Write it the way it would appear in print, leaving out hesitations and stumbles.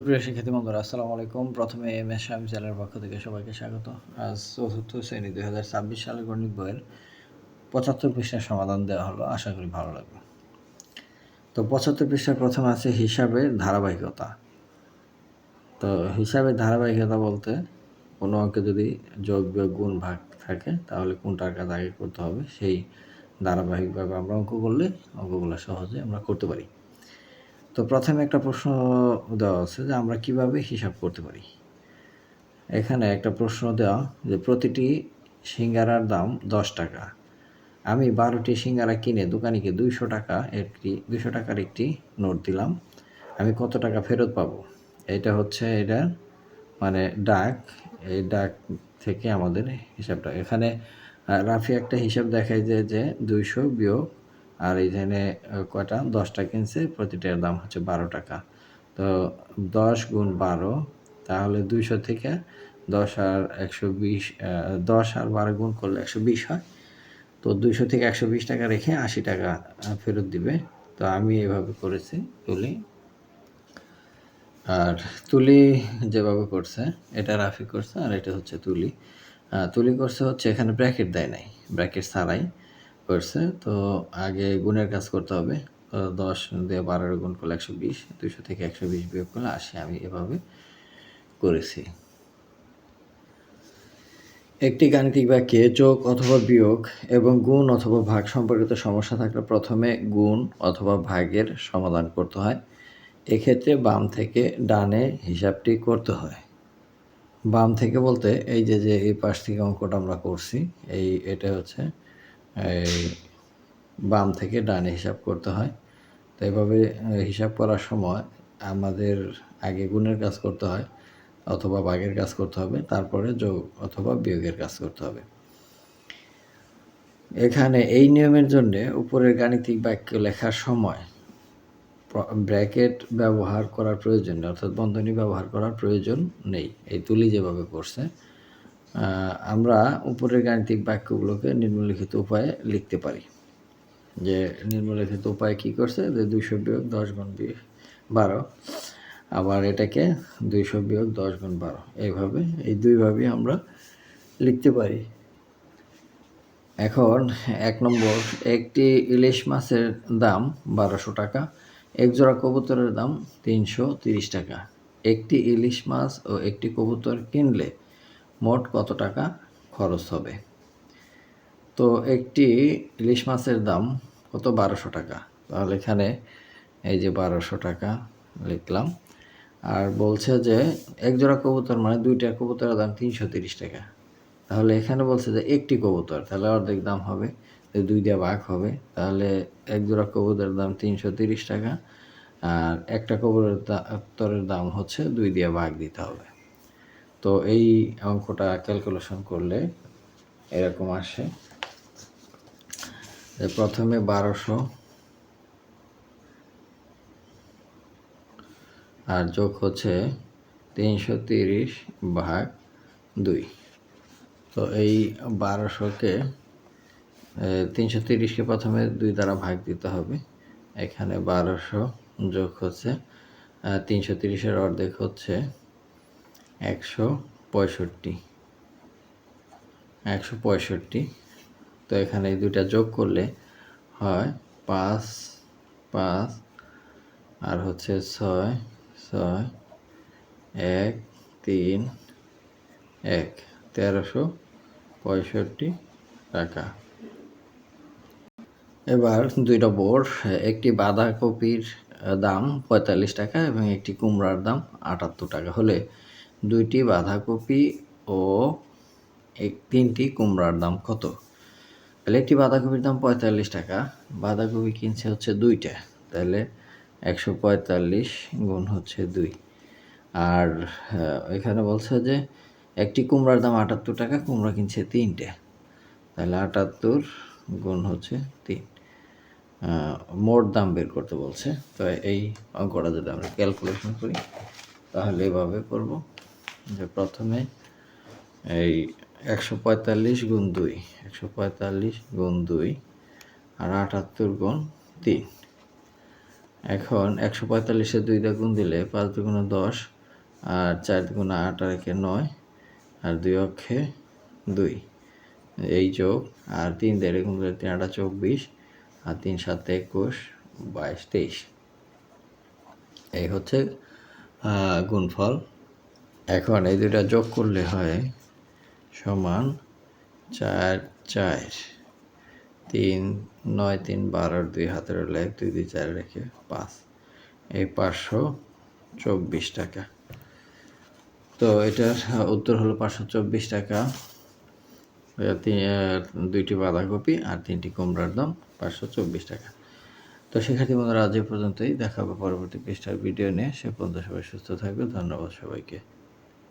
প্রিয় শিক্ষার্থী বন্ধুরা, আসসালামু আলাইকুম। প্রথমে এমএস শামীম চ্যানেলের পক্ষ থেকে সবাইকে স্বাগত। আজ চতুর্থ শ্রেণী 2026 সালের গণিত বইয়ের 75 পৃষ্ঠার সমাধান দেওয়া হলো। আশা করি ভালো লাগবে। তো 75 পৃষ্ঠার প্রথমে আছে হিসাবের ধারাবাহিকতা। তো হিসাবের ধারাবাহিকতা বলতে কোনো অঙ্কে যদি যোগ বিয়োগ গুণ ভাগ থাকে তাহলে কোনটার কাজ আগে করতে হবে সেই ধারাবাহিকভাবে আমরা অঙ্ক করলে অঙ্কগুলো সহজে আমরা করতে পারি। তো প্রথমে একটা প্রশ্ন দেওয়া আছে যে আমরা কিভাবে হিসাব করতে পারি। এখানে একটা প্রশ্ন দেওয়া যে প্রতিটি সিঙ্গারার দাম 10 টাকা। আমি 12টি সিঙ্গারা কিনে দোকানিকে 200 টাকার একটি নোট দিলাম। আমি কত টাকা ফেরত পাবো? এটা হচ্ছে এটা মানে ডাক। এই ডাক থেকে আমাদের হিসাবটা এখানে রাফি একটা হিসাব দেখায় যে 200 বিয়োগ আর এইখানে কয়টা 10টা কিনছে, প্রতিটার দাম হচ্ছে 12 টাকা। তো 10 গুণ 12, তাহলে 200 থেকে 10 আর 120, 10 আর 12 গুণ করলে 120 হয়। তো 200 থেকে 120 টাকা রেখে 80 টাকা ফেরত দিবে। তো আমি এভাবে করেছি তুলি। আর তুলি যেভাবে করছে এটা রাফি করছে, আর এটা হচ্ছে তুলি। তুলি করছে হচ্ছে এখানে ব্র্যাকেট দেয় নাই, ব্র্যাকেট ছাড়াই করছে। তো আগে গুণের কাজ করতে হবে। 10 দিয়ে 12 গুণ করলে 120, 200 থেকে 120 বিয়োগ করলে 80। আমি এভাবে করেছি। একটি গাণিতিক বাক্যে যোগ অথবা বিয়োগ এবং গুণ অথবা ভাগ সম্পর্কিত সমস্যা থাকলে প্রথমে গুণ অথবা ভাগের সমাধান করতে হয়। এক্ষেত্রে বাম থেকে ডানে হিসাবটি করতে হয়। বাম থেকে বলতে এই যে এই পাশ থেকে অঙ্কটা আমরা করছি, এটা হচ্ছে এই বাম থেকে ডানে হিসাব করতে হয়। তো এভাবে হিসাব করার সময় আমাদের আগে গুণের কাজ করতে হয় অথবা ভাগের কাজ করতে হবে, তারপরে যোগ অথবা বিয়োগের কাজ করতে হবে। এখানে এই নিয়মের জন্য উপরের গাণিতিক বাক্য লেখার সময় ব্র্যাকেট ব্যবহার করার প্রয়োজন নেই, অর্থাৎ বন্ধনী ব্যবহার করার প্রয়োজন নেই। এই তুলি যেভাবে করছে আমরা উপরের গাণিতিক বাক্যগুলোকে নিম্নলিখিত উপায়ে লিখতে পারি। যে নিম্নলিখিত উপায় কী করছে, যে 200 বিয়োগ 10 গুণ 12, আবার এটাকে 200 বিয়োগ 10 গুণ 12, এইভাবে এই দুইভাবেই আমরা লিখতে পারি। এখন 1 নম্বর, একটি ইলিশ মাছের দাম 1200 টাকা, এক জোড়া কবুতরের দাম 330 টাকা। একটি ইলিশ মাছ ও একটি কবুতর কিনলে মোট কত টাকা খরচ হবে? তো একটি ইলিশ মাছের দাম কত? 1200 টাকা। তাহলে এখানে এই যে 1200 টাকা লিখলাম। আর বলছে যে এক জোড়া কবুতর মানে দুইটা কবুতরের দাম 330 টাকা। তাহলে এখানে বলছে যে একটি কবুতর, তাহলে অর্ধেক দাম হবে, 2 দিয়ে ভাগ হবে। তাহলে এক জোড়া কবুতরের দাম 330 টাকা, আর একটা কবুতরের দাম হচ্ছে 2 দিয়ে ভাগ দিতে হবে। তো এই অঙ্কটা ক্যালকুলেশন করলে এরকম আসে। প্রথমে 1200 আর যোগ হচ্ছে 330 ভাগ 2। তো এই 1200কে 330কে প্রথমে 2 দ্বারা ভাগ দিতে হবে। এখানে 1200 যোগ হচ্ছে 330-এর অর্ধেক হচ্ছে 165। তো এখানে এই দুইটা যোগ করলে হয় 5, 5 আর হচ্ছে 6, 6, 1, 3, 1, 1365 টাকা। এবার 2 নম্বর, একটি বাঁধাকপির দাম 45 টাকা এবং একটি কুমড়ার দাম 78 টাকা হলে 2টি বাঁধাকপি ও 3টি কুমড়ার দাম কত? তাহলে একটি বাঁধাকপির দাম 45 টাকা, বাঁধাকপি কিনছে হচ্ছে 2টা, তাহলে 145 গুণ হচ্ছে 2। আর এখানে বলছে যে একটি কুমড়ার দাম 78 টাকা, কুমড়া কিনছে 3টে, তাহলে 78 গুণ হচ্ছে 3। মোট দাম বের করতে বলছে। তো এই অঙ্কটা যদি আমরা ক্যালকুলেশন করি তাহলে এভাবে করব যে প্রথমে এই 145 গুণ 2, 145 গুণ 2 আর 78 গুণ 3, এখন 145-এ 2 দিয়ে গুণ দিলে 5 দুগুণে 10 আর 4 দুগুণে 8 আর 1-এ 9 আর 2 অক্ষে 2 এই যোগ আর 3 দিয়ে গুণ দিলে 3 8 24 আর 3 7 21 22 23 এই হচ্ছে গুণফল। এখন এই দুটা যোগ করলে হয় সমান 4 4 3 9 3 12 2 হাতের 1 2 2 4 রেখে 5 এই 524 টাকা। তো এটার উত্তর হলো 524 টাকা। দুইটি বাঁধাকপি আর 3টি কুমড়ার দাম 524 টাকা। তো শিক্ষার্থী বন্ধুরা আজ এ পর্যন্তই, দেখা হবে পরবর্তী পৃষ্ঠার ভিডিও নিয়ে। সে পর্যন্ত সবাই সুস্থ থাকবে। ধন্যবাদ সবাইকে।